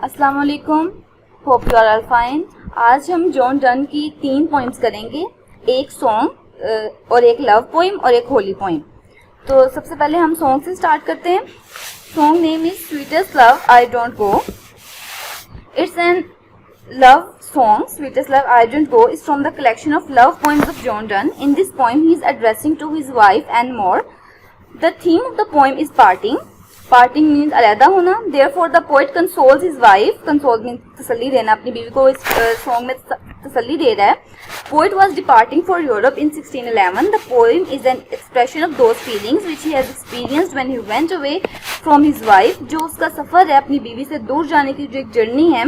अस्सलाम वालेकुम, hope you are all fine. आज हम जॉन डन की 3 पोइम्स करेंगे, एक सॉन्ग और एक लव पोइम और एक होली पोइम। तो सबसे पहले हम सॉन्ग से स्टार्ट करते हैं। Song name is sweetest love I don't go. It's an love song. Sweetest Love I Don't Go is from the collection of love poems of John Donne. In this poem he is addressing to his wife and more. The theme of the poem is parting. Parting means अलहदा होना. Therefore the poet consoles his wife. Console means तसल्ली देना, अपनी बीवी को इस song में तसल्ली दे रहा है. Poet was departing for Europe in 1611. The poem is an expression of those feelings which he has experienced when he went away from his wife. जो उसका सफ़र है अपनी बीवी से दूर जाने की, जो एक जर्नी है,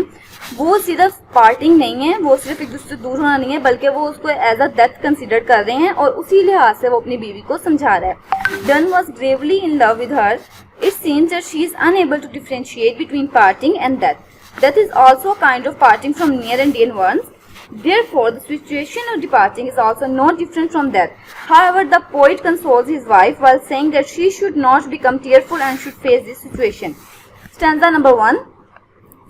वो सिर्फ पार्टिंग नहीं है, वो सिर्फ एक दूसरे से दूर होना नहीं है, बल्कि वो उसको एज अ डेथ कंसिडर कर रहे हैं और उसी लिहाज से वो अपनी बीवी को समझा रहा है. Donne was gravely in love with her. It seems that she is unable to differentiate between parting and death. Death is also a kind of parting from near and dear ones. Therefore, the situation of departing is also not different from death. However, the poet consoles his wife while saying that she should not become tearful and should face this situation. Stanza number 1.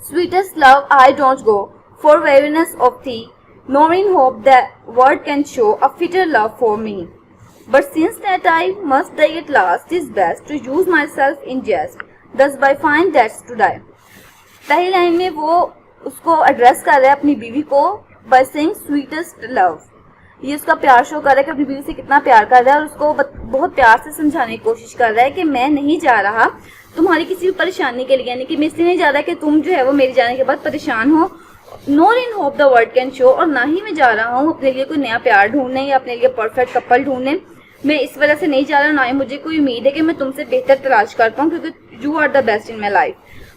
Sweetest love I don't go, for weariness of thee, nor in hope that word can show a fitter love for me. But since that I must die at last, 'tis best to use myself in jest, thus by fine deaths to die. पहली line में वो उसको address कर रहा है अपनी बीवी को बाय सेइंग स्वीटेस्ट लव. ये उसका प्यार शो कर रहा है कि अपनी बीवी से कितना प्यार कर रहा है और उसको बहुत प्यार से समझाने की कोशिश कर रहा है कि मैं नहीं जा रहा तुम्हारी किसी भी परेशानी के लिए, यानी कि मैं इसलिए नहीं जा रहा कि तुम जो है वो मेरे जाने के बाद परेशान हो. Nor in hope the word can show, और ना ही मैं जा रहा हूँ अपने लिए कोई नया प्यार ढूंढने या अपने लिए परफेक्ट कपल ढूंढने. मैं इस वजह से नहीं जा रहा, ना ही मुझे कोई उम्मीद है कि मैं तुमसे बेहतर तलाश कर पाऊँ, क्योंकि you are the best in my life.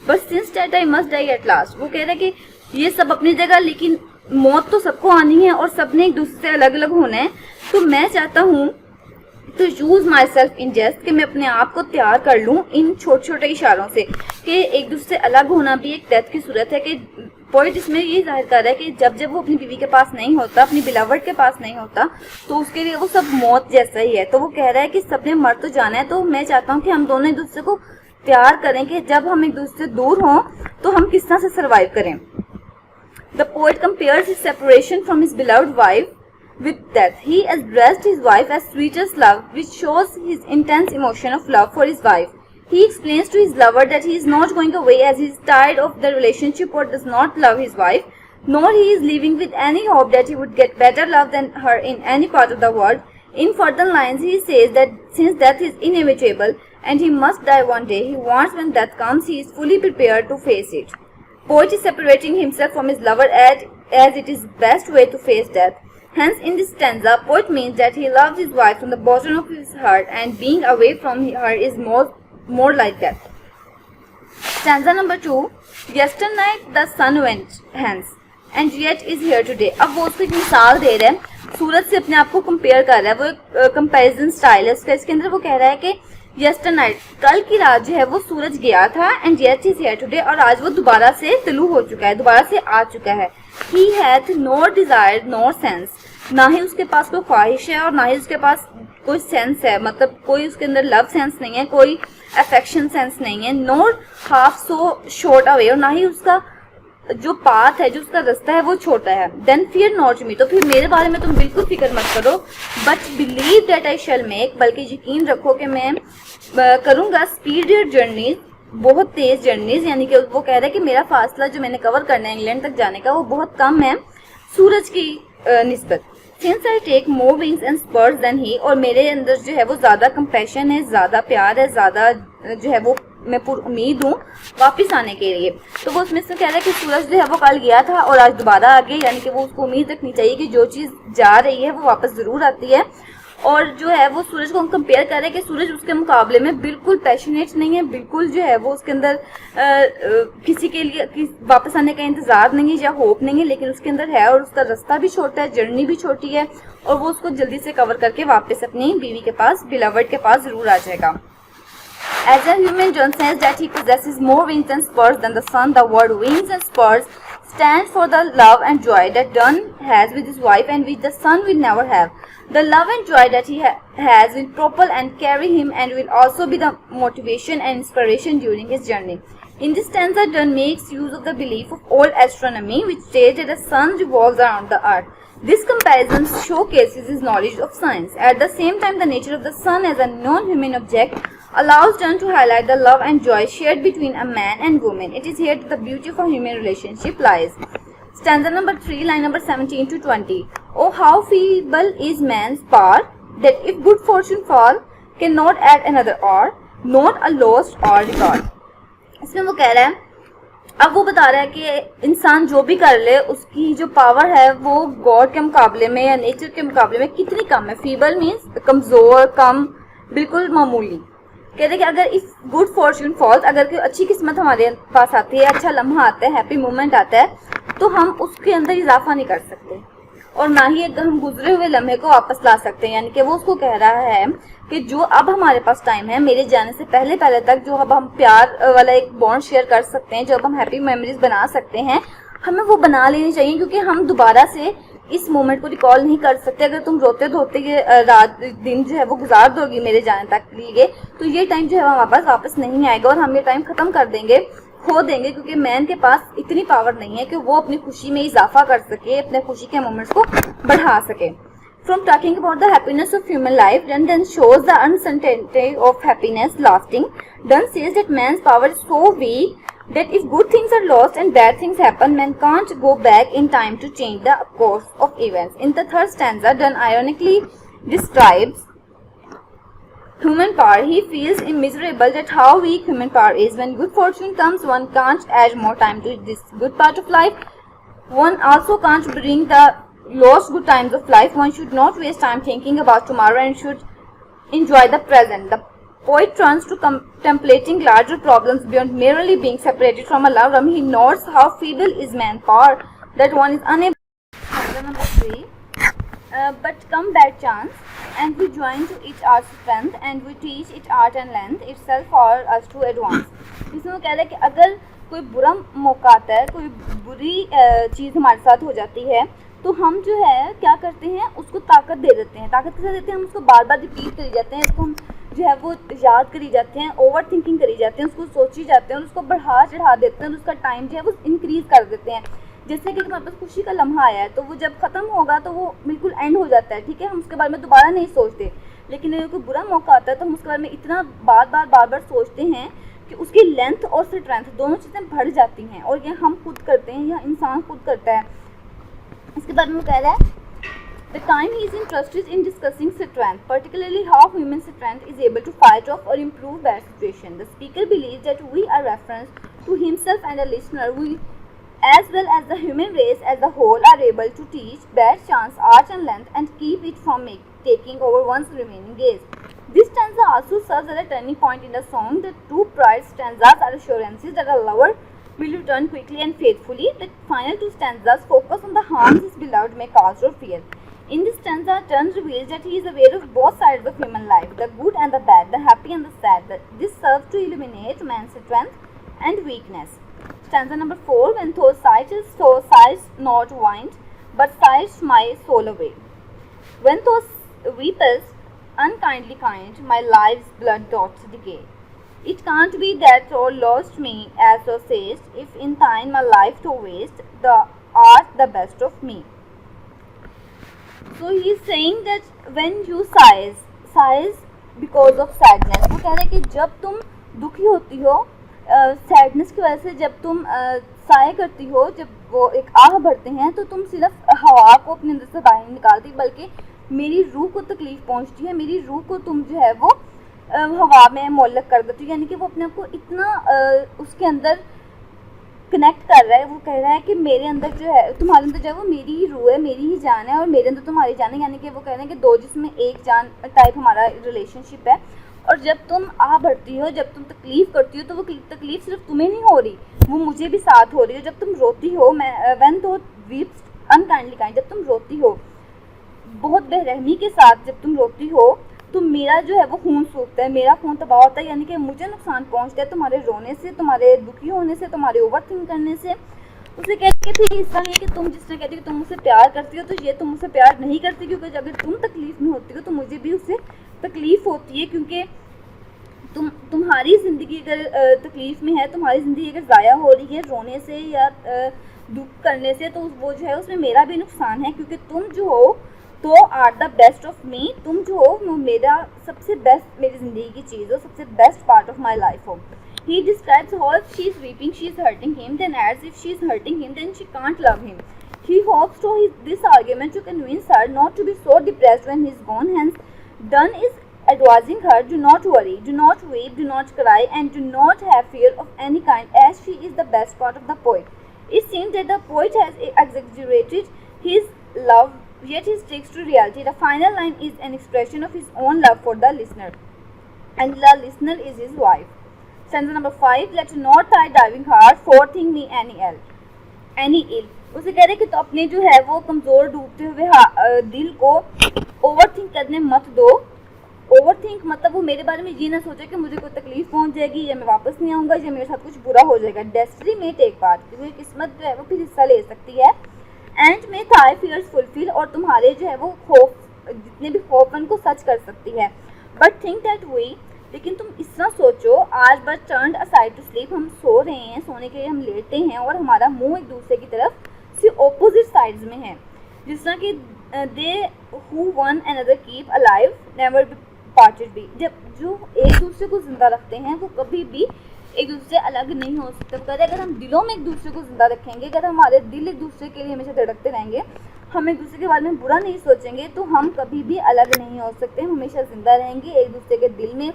But since that I must die at last, वो कह रहा है कि ये सब अपनी जगह, लेकिन मौत तो सबको आनी है और सबने एक दूसरे से अलग अलग होना है. तो मैं चाहता हूँ तो यूज माई सेल्फ इन जेस्ट, कि मैं अपने आप को तैयार कर लूँ इन छोटे छोटे इशारों से कि एक दूसरे से अलग होना भी एक डेथ की सूरत है. कि पॉइंट इसमें ये जाहिर कर रहा है कि जब जब वो अपनी बीवी के पास नहीं होता, अपनी बिलावट के पास नहीं होता, तो उसके लिए वो सब मौत जैसा ही है. तो वो कह रहा है कि सबने मर तो जाना है, तो मैं चाहता हूँ कि हम दोनों एक दूसरे को प्यार करें कि जब हम एक दूसरे से दूर हों तो हम किस तरह से सर्वाइव करें. The poet compares his separation from his beloved wife with death. He addressed his wife as sweetest love, which shows his intense emotion of love for his wife. He explains to his lover that he is not going away as he is tired of the relationship or does not love his wife, nor he is leaving with any hope that he would get better love than her in any part of the world. In further lines, he says that since death is inevitable and he must die one day, he wants when death comes, he is fully prepared to face it. Poet is separating himself from his lover as it is best way to face death. Hence, in this stanza, poet means that he loves his wife from the bottom of his heart, and being away from her is more like that. Stanza number 2. Yesternight the sun went hence, and yet is here today. अब वो उसको एक मिसाल दे रहा है, सूरज से अपने आप को कंपेयर कर रहा है. वो एक कंपेरिजन स्टाइल है उसका. इसके अंदर वो कह रहा है कि yesternight, कल की रात जो है वो सूरज गया था, and yet is here today, और आज वो दोबारा से तलू हो चुका है, दोबारा से आ चुका है. He hath no desire nor sense, ना ही उसके पास कोई ख्वाहिश है और ना ही उसके पास कोई सेंस है, मतलब कोई उसके अंदर लव सेंस नहीं है, कोई अफेक्शन सेंस नहीं है. नोर हाफ सो शॉर्ट अवे, और ना ही उसका जो पाथ है, जो उसका रास्ता है वो छोटा है. देन फियर नॉट मी, तो फिर मेरे बारे में तुम बिल्कुल फिक्र मत करो. But believe that I shell make, बल्कि यकीन रखो कि मैं करूँगा स्पीडियर जर्नीज, बहुत तेज जर्नीज. यानी कि वो कह रहा है कि मेरा फासला जो मैंने कवर करना है इंग्लैंड तक जाने का, वो बहुत कम है सूरज की निस्बत. Since I take more wings and spurs than he, और मेरे अंदर जो है वो ज़्यादा कंपैशन है, ज़्यादा प्यार है, ज़्यादा जो है वो मैं पूरी उम्मीद हूँ वापस आने के लिए. तो वो उसमें से कह रहा है कि सूरज जो है वो कल गया था और आज दोबारा आ गया, यानी कि वो उसको उम्मीद रखनी चाहिए कि जो चीज़ जा रही है वो वापस ज़रूर आती है. और जो है वो सूरज को हम कंपेयर कर रहे हैं कि सूरज उसके मुकाबले में बिल्कुल पैशनेट नहीं है, बिल्कुल जो है वो उसके अंदर किसी के लिए वापस आने का इंतज़ार नहीं है या होप नहीं है, लेकिन उसके अंदर है. और उसका रास्ता भी छोटा है, जर्नी भी छोटी है, और वो उसको जल्दी से कवर करके वापस अपनी बीवी के पास, बिलवर्ड के पास ज़रूर आ जाएगा. As a human, John says that he possesses more wings and spurs than the sun. The word wings and spurs stands for the love and joy that John has with his wife and which the sun will never have. The love and joy that he has will propel and carry him and will also be the motivation and inspiration during his journey. In this stanza, Donne makes use of the belief of old astronomy, which states that the sun revolves around the earth. This comparison showcases his knowledge of science. At the same time, the nature of the sun as a non-human object allows Donne to highlight the love and joy shared between a man and woman. It is here that the beauty of a human relationship lies. Stanza number 3, line number 17 to 20. Oh, how feeble is man's power, that if good fortune fall, cannot add another hour, not a lost or regard. इसमें वो कह रहा है, अब वो बता रहा है कि इंसान जो भी कर ले उसकी जो पावर है वो गॉड के मुकाबले में या नेचर के मुकाबले में कितनी कम है. फीबल मीन्स कमज़ोर, कम, बिल्कुल मामूली. कहते हैं कि अगर इफ गुड फॉर्चून फॉल्स, अगर कोई अच्छी किस्मत हमारे पास आती है, अच्छा लम्हा आता है, हैप्पी मोमेंट आता है, तो हम उसके अंदर इजाफा नहीं कर सकते और ना ही अगर हम गुजरे हुए लम्हे को वापस ला सकते हैं. यानी कि वो उसको कह रहा है कि जो अब हमारे पास टाइम है, मेरे जाने से पहले पहले तक जो अब हम प्यार वाला एक बॉन्ड शेयर कर सकते हैं, जो अब हम हैप्पी मेमोरीज बना सकते हैं, हमें वो बना लेनी चाहिए. क्योंकि हम दोबारा से इस मोमेंट को रिकॉल नहीं कर सकते. अगर तुम रोते धोते ये रात दिन जो है वो गुजार दोगी मेरे जाने तक लिए, तो ये टाइम जो है हमारे पास वापस नहीं आएगा और हम ये टाइम ख़त्म कर देंगे, खो देंगे. क्योंकि मैन के पास इतनी पावर नहीं है कि वो अपनी खुशी में इजाफा कर सके, अपने खुशी के मोमेंट्स को बढ़ा सके. From talking about the happiness of human life, Donne shows the uncertainty of happiness lasting. Donne says that man's power is so weak that if good things are lost and bad things happen, man can't go back in time to change the course of events. In the third stanza, Donne ironically describes human power. He feels immeasurable that how weak human power is. When good fortune comes, one can't add more time to this good part of life. One also can't bring the lost good times of life. One should not waste time thinking about tomorrow and should enjoy the present. The poet turns to contemplating larger problems beyond merely being separated from a loved one. He notes how feeble is man's power, that one is unable. Number 3. But come bad chance, and we join to each our strength, and we teach each art and length itself for us to advance. इसमें वो कह रहा है कि अगर कोई बुरा मौका आता है, कोई बुरी चीज़ हमारे साथ हो जाती है, तो हम जो है क्या करते हैं, उसको ताकत दे देते हैं. ताकत कैसे देते हैं? हम उसको बार बार रिपीट करी जाते हैं, इसको हम जो है वो याद करी जाते हैं, ओवर थिंकिंग करी जाते हैं, उसको सोची जाते हैं और उसको बढ़ा चढ़ा देते हैं और उसका टाइम जो है वो इंक्रीज़ कर देते हैं. जैसे कि हमारे पास खुशी का लम्हा आया है तो वो जब ख़त्म होगा तो वो बिल्कुल एंड हो जाता है, ठीक है, हम उसके बारे में दोबारा नहीं सोचते. लेकिन अगर कोई बुरा मौका आता है तो हम उसके बारे में इतना बार बार सोचते हैं कि उसकी लेंथ और स्ट्रेंथ दोनों चीज़ें बढ़ जाती हैं. और ये हम खुद करते हैं या इंसान खुद करता है. इसके बाद में कह रहा है, the time he is interested in discussing strength, particularly how human strength is able to fight off or improve bad situation. The speaker believes that we are reference to himself and a listener, we as well as the human race as a whole are able to teach bad chance, art and length and keep it from taking over one's remaining gaze. This stanza also serves as a turning point in the song. The two prior stanzas are assurances that a lover will return quickly and faithfully. The final two stanzas focus on the harms his beloved may cause or fear. In this stanza, Donne reveals that he is aware of both sides of human life, the good and the bad, the happy and the sad. This serves to illuminate man's strength and weakness. Stanza number 4. When thou sighest, so sighs not wind, but sighs my soul away. When thou weepest, unkindly kind, my life's blood doth decay. It can't be that thou lost me, as thou sayest, if in thine my life to waste, thou art the best of me. So he is saying that when you sighs because of sadness. वो कह रहे हैं कि जब तुम दुखी होती हो सैडनेस की वजह से, जब तुम साय करती हो, जब वो एक आह भरते हैं, तो तुम सिर्फ हवा को अपने अंदर से बाहर निकालती, बल्कि मेरी रूह को तकलीफ पहुंचती है, मेरी रूह को तुम जो है वो हवा में मोल्लक कर देती हो. यानी कि वो अपने आप को इतना उसके अंदर कनेक्ट कर रहा है. वो कह रहा है कि मेरे अंदर जो है, तुम्हारे अंदर जो है वो मेरी ही रूह है, मेरी ही जान है और मेरे अंदर तुम्हारी जान है. यानी कि वो कह रहे हैं कि दो जिसमें एक जान टाइप हमारा रिलेशनशिप है. और जब तुम आह भरती हो, जब तुम तकलीफ़ करती हो, तो वो तकलीफ़ सिर्फ तुम्हें नहीं हो रही, वो मुझे भी साथ हो रही है. जब तुम रोती हो, मैं व्हेन दो वीप्स अनकाइंडली काइंड, जब तुम रोती हो बहुत बेरहमी के साथ, जब तुम रोती हो तो मेरा जो है वो खून सूखता है, मेरा खून तबाह होता है. यानी कि मुझे नुकसान पहुंचता है तुम्हारे रोने से, तुम्हारे दुखी होने से, तुम्हारे ओवर थिंक करने से. उसे कहते कि फिर इसका है कि तुम जिस तरह कहती हो कि तुम मुझसे प्यार करती हो, तो ये तुम मुझसे प्यार नहीं करती, क्योंकि अगर तुम तकलीफ़ में होती हो तो मुझे भी उससे तकलीफ़ होती है. क्योंकि तुम्हारी ज़िंदगी अगर तकलीफ़ में है, तुम्हारी ज़िंदगी अगर ज़ाया हो रही है रोने से या दुख करने से, तो वो जो है उसमें मेरा भी नुकसान है, क्योंकि तुम जो हो तो are the best of me, तुम जो हो वो मेरा सबसे बेस्ट, मेरी ज़िंदगी की चीज़ हो, सबसे best part of my life हो. He describes how if she is weeping, she is hurting him, then as if she is hurting him, then she can't love him. He hopes through this argument to convince her not to be so depressed when he is gone. Hence, Dunn is advising her, do not worry, do not weep, do not cry, and do not have fear of any kind, as she is the best part of the poet. It seems that the poet has exaggerated his love, yet he sticks to reality. The final line is an expression of his own love for the listener, and the listener is his wife. Stanza number 5. Let not thy diving heart forethink me any ill. उसे कह रहे कि तो अपने जो है वो कमज़ोर डूबते हुए दिल को ओवरथिंक करने मत दो. ओवरथिंक मतलब वो मेरे बारे में ये ना सोचे कि मुझे कोई तकलीफ पहुंच जाएगी, या मैं वापस नहीं आऊँगा, या मेरे साथ कुछ बुरा हो जाएगा. डेस्टिनी में टेक पार्ट, क्योंकि किस्मत जो है वो फिर हिस्सा ले सकती है. एंड में थाई फियर्स फुलफिल, और तुम्हारे जो है वो खौफ, जितने भी खौफ उनको सच कर सकती है. बट थिंक दैट वी, लेकिन तुम इस तरह सोचो, आज बस टर्न्ड असाइड टू स्लीप, हम सो रहे हैं, सोने के लिए हम लेटे हैं, और हमारा मुंह एक दूसरे की तरफ से ऑपोजिट साइड्स में है. जिस तरह कि they who one another keep alive never parted be, जब जो एक दूसरे को जिंदा रखते हैं वो कभी भी एक दूसरे से अलग नहीं हो सकते. कह रहे अगर हम दिलों में एक दूसरे को जिंदा रखेंगे, अगर हमारे दिल एक दूसरे के लिए हमेशा धड़कते रहेंगे, हम एक दूसरे के बारे में बुरा नहीं सोचेंगे, तो हम कभी भी अलग नहीं हो सकते. हम हमेशा जिंदा रहेंगे एक दूसरे के दिल में,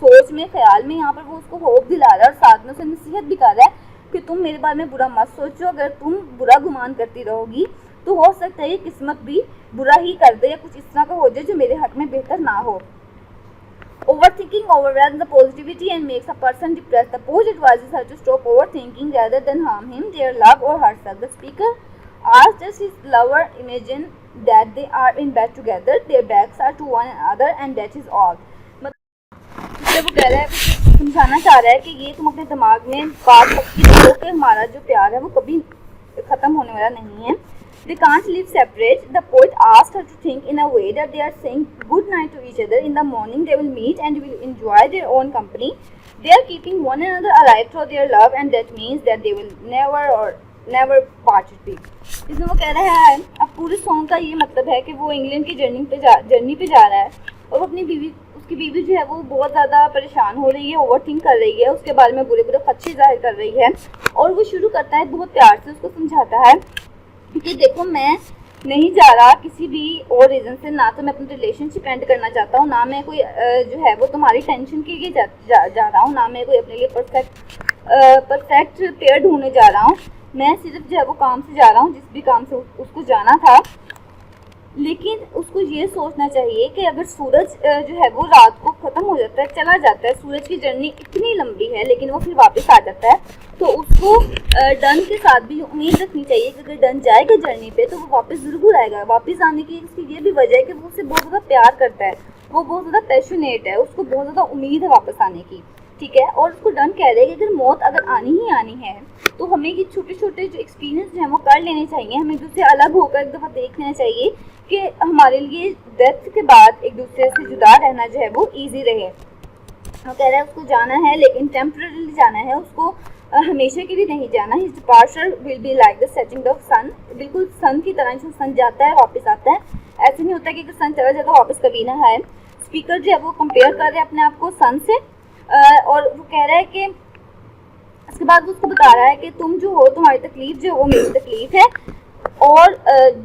सोच में, ख्याल में. यहाँ पर वो उसको होप दिला रहा है और साथ में उसे नसीहत भी कर रहा है कि तुम मेरे बारे में बुरा मत सोचो. अगर तुम बुरा गुमान करती रहोगी तो हो सकता है किस्मत भी बुरा ही कर दे, या कुछ इस तरह का हो जाए जो मेरे हक में बेहतर ना हो. Overthinking overwhelms the positivity and makes a person depressed. The poet advises her to stop overthinking rather than harm him, their love, or herself. The speaker asks does his lover imagine that they are in bed together, their backs are to one another, and that is all. वो कह रहा है, समझाना चाह रहा है कि ये तुम अपने दिमाग में बात पक्की रखो कि हमारा जो प्यार है वो कभी ख़त्म होने वाला नहीं है. They can't live separate. The poet asked her to think in a way that they are saying good night to each other. In the morning they will meet and will enjoy their own company. They are keeping one another alive through their love, and that means that they will never part it be. इसमें वो कह रहा है, अब पूरे song का ये मतलब है कि वो इंग्लैंड की जर्नी पे जा रहा है, और वो अपनी उसकी बीवी जो है वो बहुत ज़्यादा परेशान हो रही है, ओवरथिंक कर रही है, उसके बारे में बुरे खदशे जाहिर कर रही है. और वो शुरू करता है बहुत प्यार से, उसको समझाता है कि देखो मैं नहीं जा रहा किसी भी और रीज़न से, ना तो मैं अपनी रिलेशनशिप एंड करना चाहता हूँ, ना मैं कोई जो है वो तुम्हारी टेंशन के लिए जा रहा हूँ, ना मैं कोई अपने लिए परफेक्ट पेयर ढूंढने जा रहा हूँ. मैं सिर्फ जो है वो काम से जा रहा हूँ, जिस भी काम से उसको जाना था. लेकिन उसको ये सोचना चाहिए कि अगर सूरज जो है वो रात को ख़त्म हो जाता है, चला जाता है, सूरज की जर्नी इतनी लंबी है लेकिन वो फिर वापस आ जाता है, तो उसको डन के साथ भी उम्मीद रखनी चाहिए कि अगर डन जाएगा जर्नी पे तो वो वापस ज़रूर आएगा. वापस आने की उसकी ये भी वजह है कि वो उससे बहुत ज़्यादा प्यार करता है, वो बहुत ज़्यादा पैशनेट है, उसको बहुत ज़्यादा उम्मीद है वापस आने की. ठीक है. और उसको डन कह रहे हैं कि अगर मौत अगर आनी ही आनी है तो हमें ये छोटे छोटे जो एक्सपीरियंस हैं वो कर लेने चाहिए. हमें एक दूसरे अलग होकर एक दफ़ा देख लेना चाहिए कि हमारे लिए डेथ के बाद एक दूसरे से जुदा रहना जो है वो ईजी रहे. वो कह रहा है उसको जाना है लेकिन टेम्परेरी जाना है, उसको हमेशा के लिए नहीं जाना. His departure will be like the setting of sun, बिल्कुल सन की तरह, जैसे सन जाता है वापस आता है, ऐसे नहीं होता कि अगर सन चला जाता वापस कभी ना आए. स्पीकर जो है वो कंपेयर कर रहे हैं अपने आप को सन से, और वो कह रहा है कि उसके बाद वो उसको बता रहा है कि तुम जो हो, तुम्हारी तकलीफ जो है वो मेरी तकलीफ है, और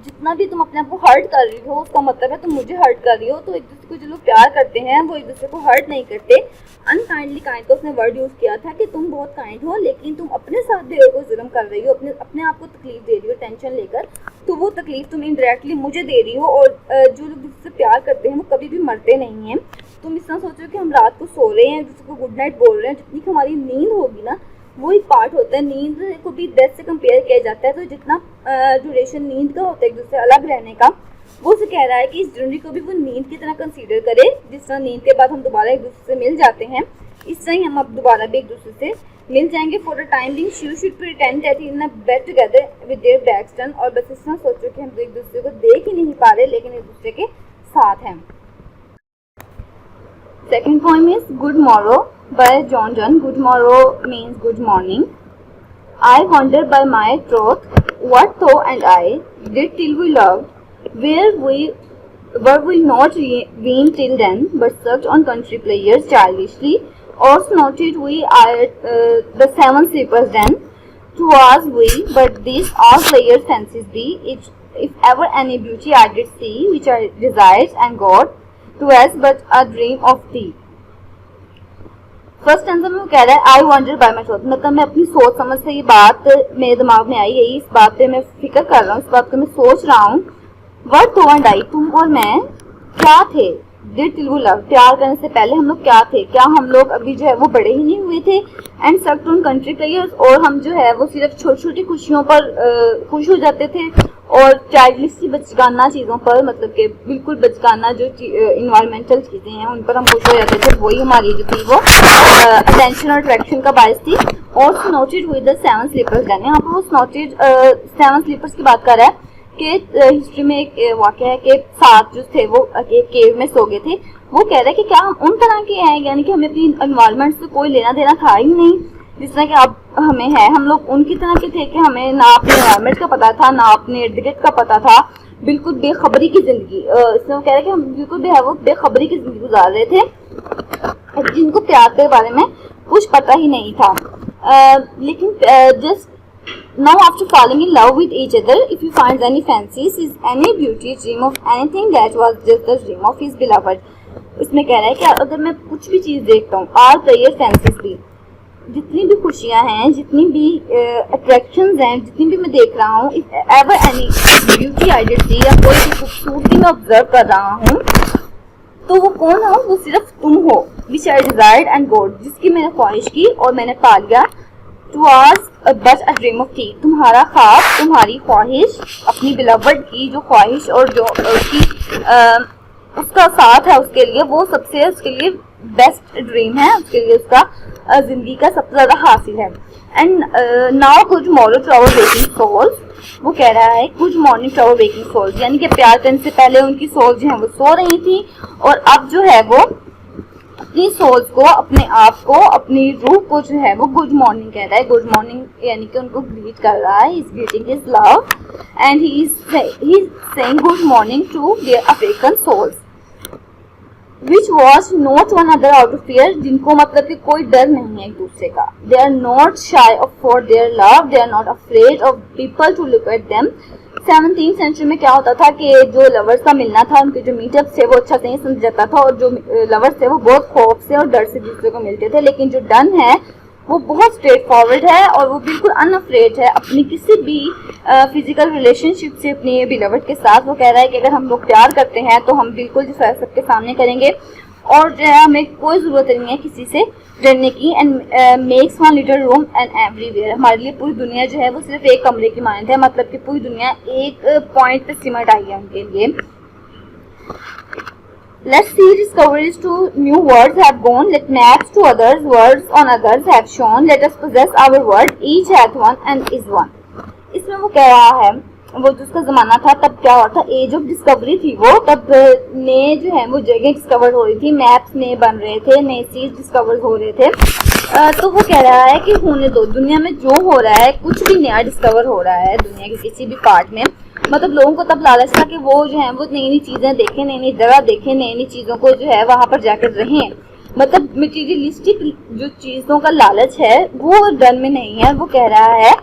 जितना भी तुम अपने आप को हर्ट कर रही हो उसका मतलब है तुम मुझे हर्ट कर रही हो. तो एक दूसरे को जो लोग प्यार करते हैं वो एक दूसरे को हर्ट नहीं करते. अनकाइंडली काइंड का उसने वर्ड यूज़ किया था कि तुम बहुत काइंड हो लेकिन तुम अपने साथ को जुल्म कर रही हो, अपने आप को तकलीफ दे रही हो टेंशन लेकर, तो वो तकलीफ तुम इनडायरेक्टली मुझे दे रही हो. और जो लोग दूसरे से प्यार करते हैं वो कभी भी मरते नहीं हैं. तुम इस तरह सोचो कि हम रात को सो रहे हैं, एक दूसरे को गुड नाइट बोल रहे हैं, जितनी हमारी नींद होगी ना वो एक पार्ट होता है. नींद को भी डेथ से कंपेयर किया जाता है, तो जितना ड्यूरेशन नींद का होता है एक दूसरे से अलग रहने का, वो उसे कह रहा है कि इस जर्नी को भी वो नींद की तरह कंसीडर करे. जिस तरह नींद के बाद हम दोबारा एक दूसरे से मिल जाते हैं, इस तरह ही हम अब दोबारा भी एक दूसरे से मिल जाएंगे. For the time being you should pretend that in a bed together with their backs turn. और बस इस तरह सोचो कि हम तो एक दूसरे को देख ही नहीं पा रहे लेकिन एक दूसरे के साथ हैं. Second poem is Good Morrow by John Donne. Good morrow means good morning. I wander by my troth, what thou and I did till we loved, where we not vain till then, but sucked on country players childishly, or snorted we at the seven sleepers then. 'Twas we, but these all players' fancies be, if ever any beauty I did see, which I desired and got, 'twas but a dream of thee. First answer में वो कह रहा है I wonder bye my thought, मतलब मैं अपनी सोच समझ से ये बात मेरे दिमाग में आई है, इस बात पे मैं फिक्र कर रहा हूँ, इस बात पे मैं सोच रहा हूँ। व्हाट टू एंड आई, तुम और मैं क्या थे, डिड टिल वी लव, प्यार करने से पहले हम लोग क्या थे, क्या हम लोग अभी जो है वो बड़े ही नहीं हुए थे। And sucked on country players, और हम जो है वो सिर्फ छोटी छोटी खुशियों पर खुश हो जाते थे, और चाइल्डलिश बचकाना चीज़ों पर, मतलब कि बिल्कुल बचकाना जो इन्वायरमेंटल चीज़ें हैं उन पर हम खुश हो जाते थे, वही हमारी जो थी वो अटेंशन और अट्रैक्शन का बायस थी। और snorted with the seven sleepers den, यहाँ पर वो स्नॉटेड सेवन स्लीपर्स की बात कर रहा है कि हिस्ट्री में एक वाक़या है कि 7 जो थे वो एक केव में सो गए थे। वो कह रहे हैं कि क्या हम उन तरह के हैं, यानी कि हमें अपनी एनवायरनमेंट से कोई लेना देना था ही नहीं जिस तरह कि अब हमें है। हम लोग उनकी तरह के थे कि हमें ना अपने एनवायरनमेंट का पता था, ना अपने इर्द गिर्द का पता था, बिल्कुल बेखबरी की जिंदगी। इसमें वो कह रहे हैं कि हम बिल्कुल बेखबरी की जिंदगी गुजार रहे थे, जिनको प्यार के बारे में कुछ पता ही नहीं था। लेकिन just now after falling in love with each other, if he finds any fancies, is any beauty, dream of anything that was just the dream of his beloved. इसमें कह रहा है कि अगर मैं कुछ भी चीज़ देखता हूँ, all player fancies भी, जितनी भी खुशियाँ हैं, जितनी भी अट्रैक्शंस हैं, जितनी भी मैं देख रहा हूँ, if ever any beauty I did see, या कोई भी खूबसूरती मैं ऑब्जर्व कर रहा हूँ, तो वो कौन हो, वो सिर्फ तुम हो, which I desired and got, जिसकी मैंने ख्वाहिश की और मैंने पा लिया। was but a dream of thee, तुम्हारा ख्वाब, तुम्हारी ख्वाहिश, अपनी बिलवड की जो ख्वाहिश और जो उसकी उसका साथ है उसके लिए, वो सबसे उसके लिए बेस्ट ड्रीम है, उसके लिए उसका जिंदगी का सबसे ज़्यादा हासिल है। And now good morning to our waking souls, वो कह रहा है good morning to our waking souls, यानी कि प्यार करने से पहले उनकी सोल जो है वो सो रही थी, और अब जो है वो अपनी सोल्स को, अपने आप को, अपनी रूह को जो है वो गुड मॉर्निंग कह रहा है। गुड मॉर्निंग यानी कि उनको ग्रीट कर रहा है, is greeting his love and he is saying good morning to their awaken souls, which was not one another out of fear, जिनको मतलब कि कोई डर नहीं है एक दूसरे का। They are not shy of for their love, they are not afraid of people to look at them। 17th century में क्या होता था कि जो लवर्स का मिलना था, उनके जो मीटअप थे वो अच्छा से नहीं समझ जाता था, और जो लवर्स थे वो बहुत खौफ से और डर से दूसरे को मिलते थे। लेकिन जो डन है वो बहुत स्ट्रेट फॉरवर्ड है, और वो बिल्कुल अनअफ्रेड है अपनी किसी भी फिजिकल रिलेशनशिप से अपने बिलवड के साथ। वो कह रहा है कि अगर हम लोग प्यार करते हैं तो हम बिल्कुल जो है सबके सामने करेंगे, और जो है हमें कोई ज़रूरत नहीं है किसी से डरने की। And makes one little room and everywhere, हमारे लिए पूरी दुनिया जो है वो सिर्फ एक कमरे की मानद है, मतलब कि पूरी दुनिया एक पॉइंट पे सिमट आई है उनके लिए। Let's see discoveries to new words have gone, let maps to others, words on others have shown, let us possess our word, each hath one and is one। इसमें वो कह रहा है, वो जो उसका ज़माना था तब क्या हुआ था, एज ऑफ डिस्कवरी थी वो, तब नए जो है वो जगह डिस्कवर हो रही थी, मैप्स नए बन रहे थे, नए चीज़ डिस्कवर हो रहे थे। तो वो कह रहा है कि होने दो, दुनिया में जो हो रहा है, कुछ भी नया डिस्कवर हो रहा है दुनिया के किसी भी पार्ट में, मतलब लोगों को तब लालच था कि वो जो है वो नई नई चीज़ें देखें, नई नई जगह देखें, नई नई चीज़ों को जो है वहाँ पर जाकर रहें, मतलब मटीरियलिस्टिक जो चीज़ों का लालच है वो डन में नहीं है। वो कह रहा है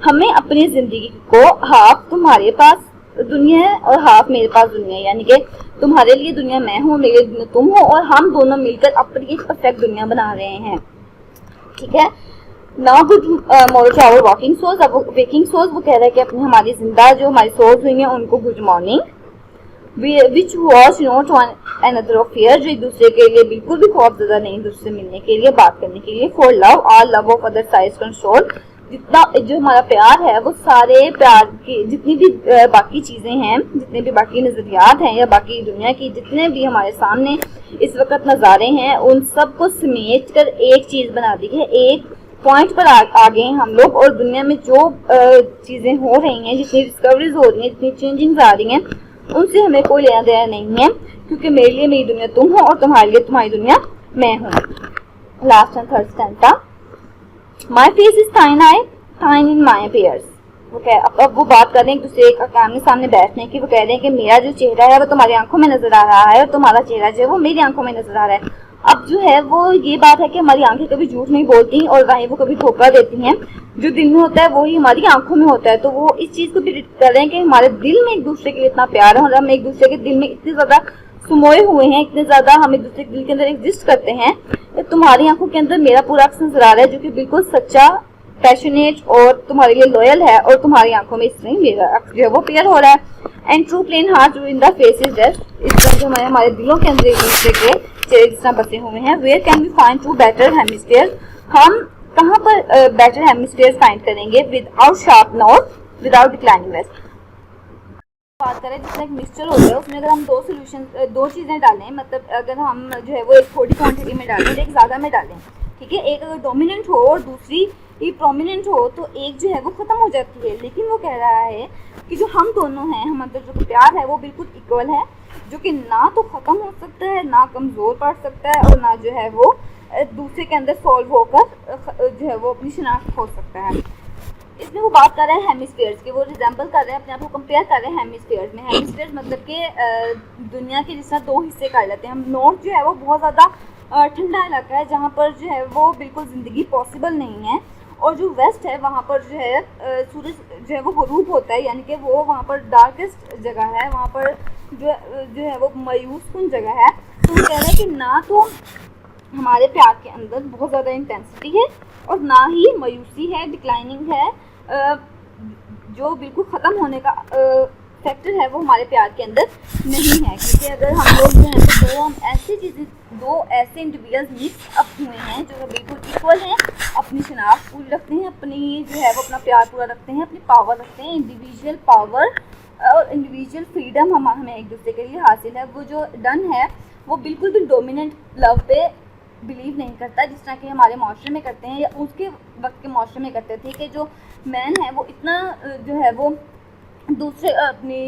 हमें अपनी ज़िंदगी को हाफ तुम्हारे पास दुनिया है और हाफ मेरे पास दुनिया है, यानी कि तुम्हारे लिए दुनिया मैं हूँ, मेरे लिए तुम हो, और हम दोनों मिलकर अपनी एक परफेक्ट दुनिया बना रहे हैं। ठीक है। Now good morning to our walking souls, अब वेकिंग सोल्स वो कह रहा है कि अपनी हमारी जिंदा जो हमारी सोल्स हुई हैं उनको good morning, which was not one another of fear, जो एक दूसरे के लिए बिल्कुल भी खौफ ज़्यादा नहीं, दूसरे से मिलने के लिए, बात करने के लिए। For love all love of other size control, जितना जो हमारा प्यार है वो सारे प्यार की जितनी भी बाकी चीज़ें हैं, जितने भी बाकी नज़रियात हैं या बाकी दुनिया की जितने भी हमारे सामने इस वक्त नज़ारे हैं, उन सब को समेट कर एक चीज़ बना दी है, एक पॉइंट पर आ गए हैं हम लोग। और दुनिया में जो चीज़ें हो रही हैं, जितनी डिस्कवरीज हो रही हैं, जितनी चेंजिंग्स आ रही हैं, उनसे हमें कोई लेना देना नहीं है, क्योंकि मेरे लिए मेरी दुनिया तुम हो और तुम्हारे लिए तुम्हारी दुनिया मैं हूँ। Last and third stanza, my face is थाइन I, थाइन in my pairs. वो कह अब वो बात कर रहे हैं एक दूसरे का आमने सामने बैठने की। वो कह रहे हैं कि मेरा जो चेहरा है वो तुम्हारी आंखों में नजर आ रहा है और तुम्हारा चेहरा जो है वो मेरी आंखों में नजर आ रहा है। अब जो है वो ये बात है कि हमारी आंखें कभी झूठ नहीं बोलती और ना ही वो कभी धोखा देती हैं। जो दिल में होता है वो ही हमारी आंखों में होता है। तो वो इस चीज को भी कर रहे हैं कि हमारे दिल में एक दूसरे के लिए इतना प्यार है और हम एक दूसरे के दिल में इतने ज्यादा सुमोए हुए हैं, इतने ज्यादा हम एक दूसरे के दिल के अंदर एग्जिस्ट करते हैं। तुम्हारी आंखों के अंदर मेरा पूरा अक्स नजर आ रहा है जो कि बिल्कुल सच्चा, पैशनेट और तुम्हारे लिए लॉयल है, और तुम्हारी आंखों में इसमें मेरा अक्स जो है वो क्लियर हो रहा है। एंड ट्रू प्लेन हार्ट जो in the face is death. इस तरह जो हमारे दिलों के अंदर एक दूसरे के चेहरे जिस तरह बसे हुए हैं। Where can we find two better hemisphere, हम कहाँ पर बेटर हेमिस्फीयर फाइंड करेंगे without sharp north, without declining west. बात करें जिसमें एक मिक्सचर होता है, उसमें अगर हम दो चीज़ें डालें, मतलब अगर हम जो है वो एक थोड़ी क्वांटिटी में डालें और एक ज़्यादा में डालें, ठीक है, एक अगर डोमिनेंट हो और दूसरी ही प्रोमिनेंट हो तो एक जो है वो ख़त्म हो जाती है। लेकिन वो कह रहा है कि जो हम दोनों हैं, हम अंदर जो प्यार है वो बिल्कुल इक्वल है, जो कि ना तो ख़त्म हो सकता है, ना कमज़ोर पड़ सकता है, और ना जो है वो दूसरे के अंदर सॉल्व होकर जो है वो अपनी शनाख्त हो सकता है। इसमें वो बात कर रहे हैं हेमिस्फीयर्स की, वो रिजेंबल कर रहे हैं अपने आप को, कंपेयर कर रहे हैं हेमिस्फीयर्स में। हेमिस्फीयर्स मतलब कि दुनिया के जिस तरह दो हिस्से कर लेते हैं हम। नॉर्थ जो है वो बहुत ज़्यादा ठंडा इलाका है जहाँ पर जो है वो बिल्कुल ज़िंदगी पॉसिबल नहीं है, और जो वेस्ट है वहाँ पर जो है सूरज जो है वो गुरूब होता है, यानी कि वो वहाँ पर डार्केस्ट जगह है, वहाँ पर जो है वो मायूस कुन जगह है। तो वो कह रहे हैं कि ना तो हमारे प्यार के अंदर बहुत ज़्यादा इंटेंसिटी है और ना ही मायूसी है, डिक्लाइनिंग है, जो बिल्कुल ख़त्म होने का फैक्टर है वो हमारे प्यार के अंदर नहीं है। क्योंकि अगर हम लोग जो हैं तो दो ऐसे इंडिविजुअल्स मिक्स अप हुए हैं जो बिल्कुल इक्वल हैं, अपनी शनाख्त पूरी रखते हैं, अपनी जो है वो अपना प्यार पूरा रखते हैं, अपनी पावर रखते हैं, इंडिविजुअल पावर और इंडिविजुअल फ्रीडम हमें एक दूसरे के लिए हासिल है। वो जो डन है वो बिल्कुल भी डोमिनेंट लव पे बिलीव नहीं करता, जिस तरह के हमारे माशरे में करते हैं या उसके वक्त के माशरे में करते थे कि जो मैन है वो इतना जो है वो दूसरे अपनी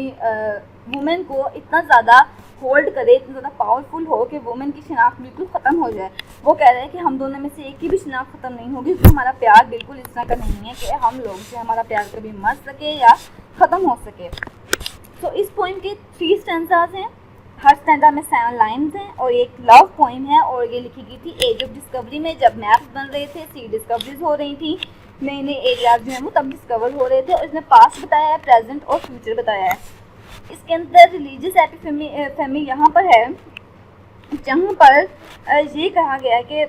वुमेन को इतना ज़्यादा होल्ड करे, इतना ज़्यादा पावरफुल हो कि वुमेन की शनाख्त बिल्कुल ख़त्म हो जाए। वो कह रहे हैं कि हम दोनों में से एक की भी शनाख्त ख़त्म नहीं होगी, क्योंकि हमारा प्यार बिल्कुल इस तरह का नहीं है कि हम लोग से हमारा प्यार कभी मर सके या ख़त्म हो सके। तो इस पोइम के 3 स्टैंजाज हैं, हर स्टैंडा में 7 लाइन्स हैं और एक लव पोइम है, और ये लिखी गई थी एज ऑफ डिस्कवरी में, जब मैप्स बन रहे थे, सी डिस्कवरीज हो रही थी, नए नए एरियाज जो हैं वो तब डिस्कवर हो रहे थे, और इसने पास्ट बताया है, प्रेजेंट और फ्यूचर बताया है। इसके अंदर रिलीजियस एपिफेमी यहाँ पर है, जहाँ पर ये कहा गया है कि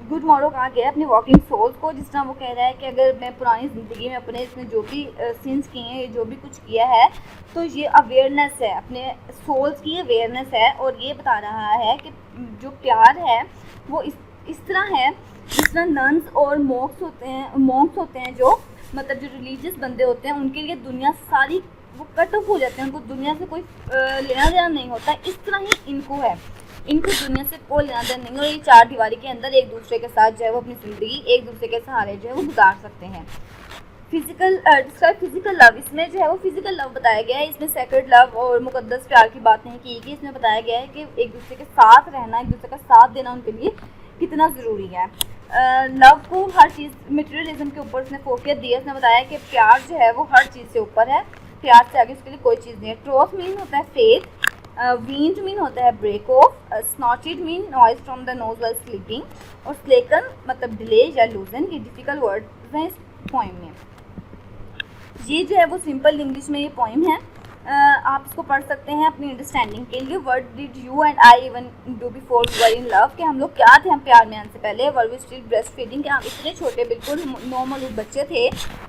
गुड मॉरो कहा गया है अपने वॉकिंग सोल्स को। जिस तरह वो कह रहा है कि अगर मैं पुरानी ज़िंदगी में अपने इसमें जो भी सिंस किए हैं, जो भी कुछ किया है, तो ये अवेयरनेस है, अपने सोल्स की अवेयरनेस है, और ये बता रहा है कि जो प्यार है वो इस तरह है जिस तरह नन्स और मॉन्क्स होते हैं जो मतलब जो रिलीजियस बंदे होते हैं, उनके लिए दुनिया सारी वो कट ऑफ हो जाते हैं, उनको दुनिया से कोई लेना देना नहीं होता। इस तरह ही इनको है, इनको दुनिया से कोई लेना देना नहीं, और ये 4 दीवारी के अंदर एक दूसरे के साथ जो है वो अपनी ज़िंदगी एक दूसरे के सहारे जो है वो गुजार सकते हैं। फिजिकल लव, इसमें जो है वो फिजिकल लव बताया गया है, इसमें सेक्रेड लव और मुकद्दस प्यार की बात नहीं की गई। इसमें बताया गया है कि एक दूसरे के साथ रहना, एक दूसरे का साथ देना उनके लिए कितना ज़रूरी है। लव को हर चीज़, मटेरियलिज्म के ऊपर उसने फोकस दिया। उसने बताया कि प्यार जो है वो हर चीज़ से ऊपर है, प्यार से आगे उसके लिए कोई चीज़ नहीं है। ट्रोथ मीन होता है फेथ, वींड मीन होता है break off, snorted mean noise from the nose while sleeping, और स्लेकन मतलब डिले या लूजन। ये डिफ़िकल्ट वर्ड्स हैं इस पोइम में। ये जो है वो सिंपल इंग्लिश में ये पोइम है, आप इसको पढ़ सकते हैं अपनी अंडरस्टैंडिंग के लिए। What did you and I even do before we were in love, कि हम लोग क्या थे हम प्यार में आने से पहले। Were we still breast feeding, कि हम इतने छोटे बिल्कुल नॉर्मल बच्चे थे।